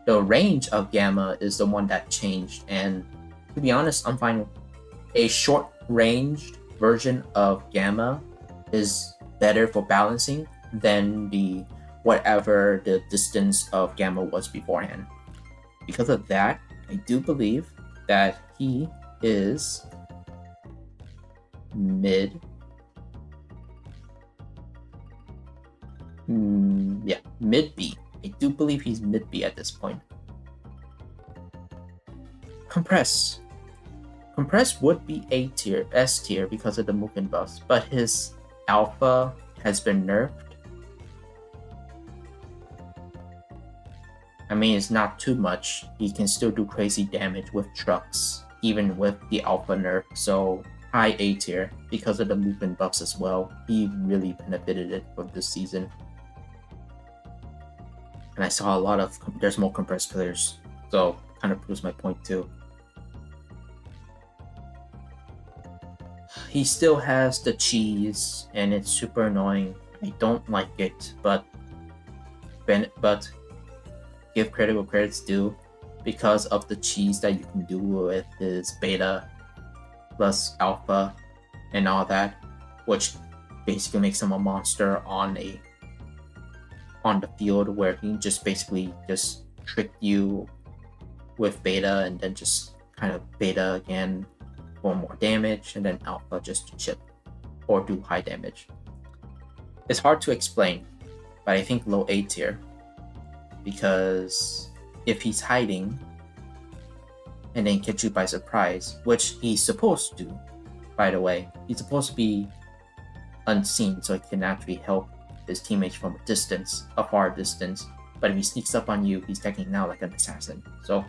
The range of gamma is the one that changed, and to be honest, I'm fine. A short-ranged version of gamma is better for balancing than the whatever the distance of gamma was beforehand. Because of that, I do believe that he is mid B. I do believe he's mid B at this point. Compress would be A tier, S tier because of the movement buffs, but his alpha has been nerfed. I mean, it's not too much. He can still do crazy damage with trucks, even with the alpha nerf, so high A tier because of the movement buffs as well. He really benefited it from this season. And I saw a lot of there's more compressed players, so kind of proves my point too. He still has the cheese, and it's super annoying. I don't like it, but give credit where credit's due because of the cheese that you can do with his beta plus alpha and all that, which basically makes him a monster on the field where he just basically just trick you with beta and then just kind of beta again for more damage and then alpha just to chip or do high damage. It's hard to explain. but I think low A tier. Because if he's hiding and then catch you by surprise, which he's supposed to, by the way, he's supposed to be unseen so he can actually help his teammates from a distance, a far distance. But if he sneaks up on you, he's technically now like an assassin. So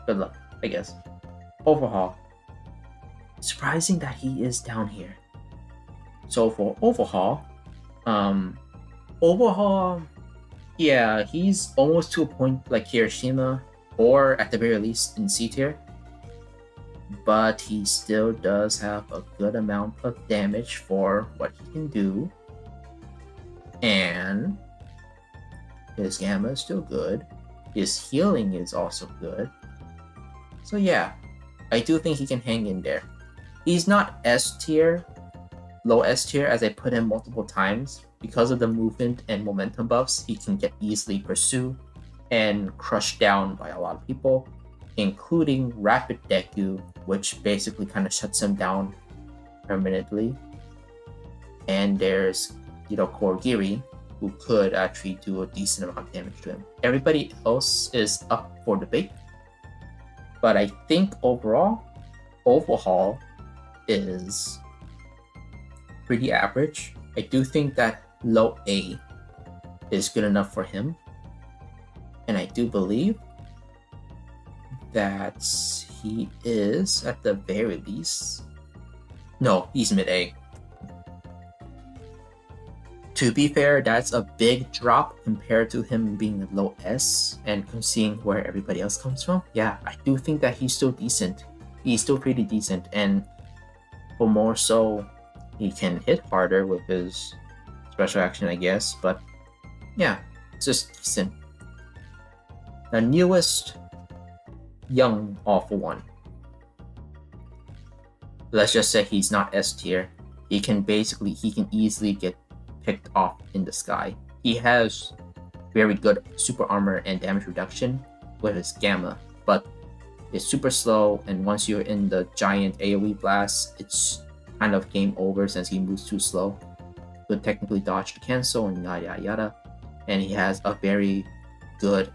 good luck, I guess. Overhaul. Surprising that he is down here. So for Overhaul, yeah, he's almost to a point like Hiroshima, or at the very least in C tier. But he still does have a good amount of damage for what he can do. And his gamma is still good. His healing is also good. So yeah, I do think he can hang in there. He's not S tier, low S tier, as I put him multiple times. Because of the movement and momentum buffs, he can get easily pursued and crushed down by a lot of people, including Rapid Deku, which basically kind of shuts him down permanently. And there's, Korogiri, who could actually do a decent amount of damage to him. Everybody else is up for debate, but I think overall, Overhaul is pretty average. I do think that low A is good enough for him, and I do believe that he is, at the very least, no, he's mid A. To be fair, that's a big drop compared to him being low S and seeing where everybody else comes from. Yeah, I do think that he's still decent. He's still pretty decent, and for more so, he can hit harder with his special action, I guess, but yeah, it's just decent. The newest young All For One. Let's just say he's not S tier. He can easily get picked off in the sky. He has very good super armor and damage reduction with his gamma, but it's super slow, and once you're in the giant AoE blast, it's kind of game over since he moves too slow. Could technically dodge the cancel and yada yada yada. And he has a very good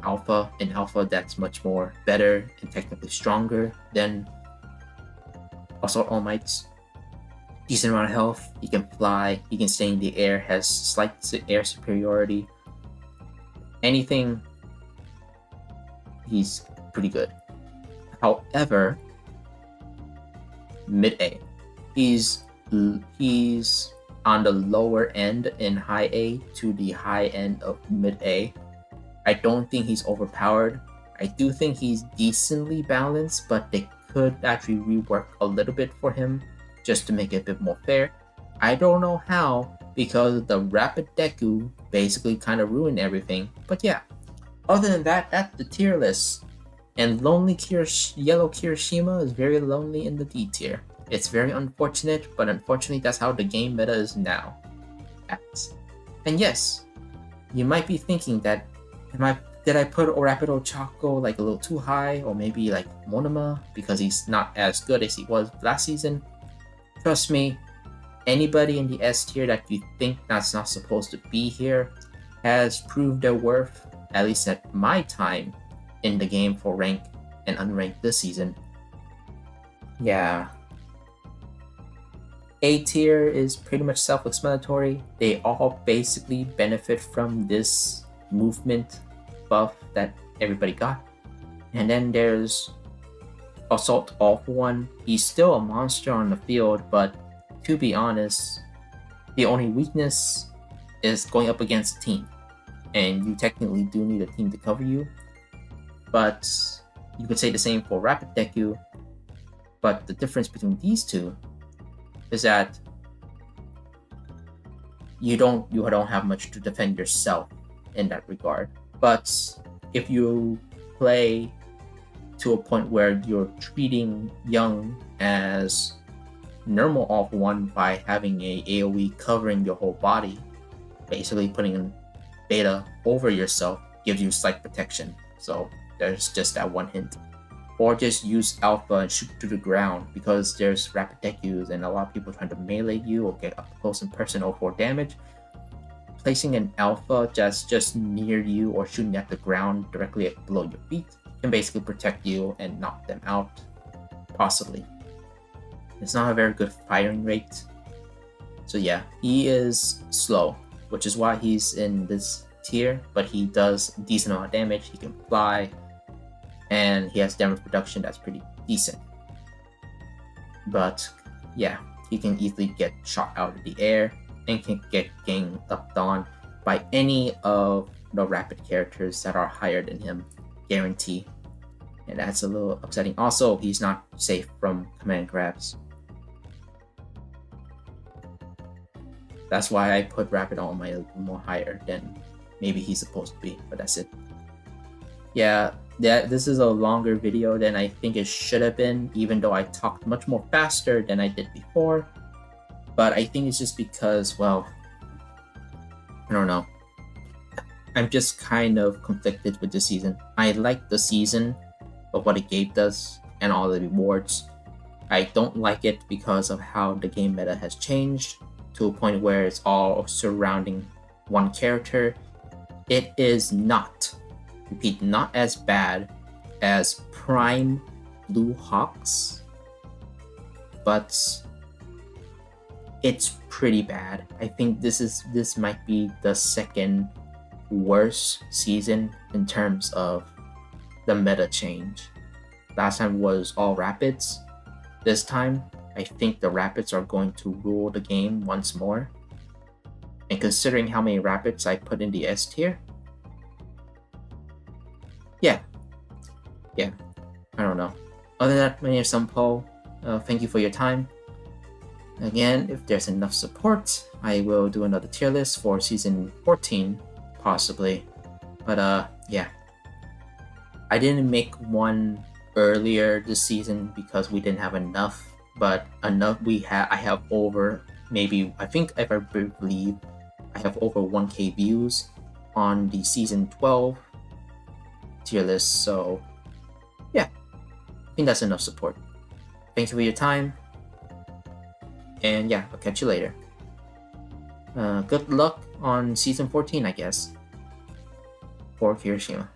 alpha, an alpha that's much more better and technically stronger than Assault All Mights. Decent amount of health, he can fly, he can stay in the air, has slight air superiority. Anything, he's pretty good. However, mid A. He's on the lower end in high A to the high end of mid A. I don't think he's overpowered. I do think he's decently balanced, but they could actually rework a little bit for him just to make it a bit more fair. I don't know how, because the Rapid Deku basically kind of ruined everything. But yeah, other than that, that's the tier list. And Yellow Kirishima is very lonely in the D tier. It's very unfortunate, but unfortunately that's how the game meta is now. And yes, you might be thinking that, did I put Rapido Choco like a little too high, or maybe like Monoma because he's not as good as he was last season? Trust me, anybody in the S tier that you think that's not supposed to be here has proved their worth, at least at my time in the game for rank and unranked this season. Yeah. A tier is pretty much self-explanatory. They all basically benefit from this movement buff that everybody got. And then there's Assault All For One. He's still a monster on the field, but to be honest, the only weakness is going up against a team. And you technically do need a team to cover you. But you could say the same for Rapid Deku. But the difference between these two is that you don't have much to defend yourself in that regard. But if you play to a point where you're treating Young as normal All For One by having a AoE covering your whole body, basically putting in beta over yourself gives you slight protection. So there's just that one hint. Or just use Alpha and shoot to the ground, because there's Rapid Dekus and a lot of people trying to melee you or get up close and personal for damage. placing an alpha just near you or shooting at the ground directly below your feet can basically protect you and knock them out, possibly. It's not a very good firing rate. So yeah, he is slow, which is why he's in this tier, but he does a decent amount of damage. He can fly, and he has damage reduction that's pretty decent. But yeah, he can easily get shot out of the air and can get gang upped on by any of the rapid characters that are higher than him, guarantee. And that's a little upsetting. Also, he's not safe from command grabs. That's why I put rapid on my more higher than maybe he's supposed to be, but that's it. Yeah, this is a longer video than I think it should have been, even though I talked much more faster than I did before. But I think it's just because, well, I don't know. I'm just kind of conflicted with the season. I like the season of what it gave us and all the rewards. I don't like it because of how the game meta has changed to a point where it's all surrounding one character. It is not, repeat, not as bad as Prime Blue Hawks, but it's pretty bad. I think this might be the second worst season in terms of the meta change. Last time was all rapids. This time, I think the rapids are going to rule the game once more. And considering how many rapids I put in the S tier, yeah, I don't know. Other than that, my name is Sampo. Thank you for your time. Again, if there's enough support, I will do another tier list for season 14, possibly. But yeah, I didn't make one earlier this season because we didn't have enough. But enough I have over, maybe, I think if I believe, I have over 1k views on the season 12 tier list. So yeah, I think that's enough support. Thank you for your time. And yeah, I'll catch you later. Good luck on season 14, I guess, for Kirishima.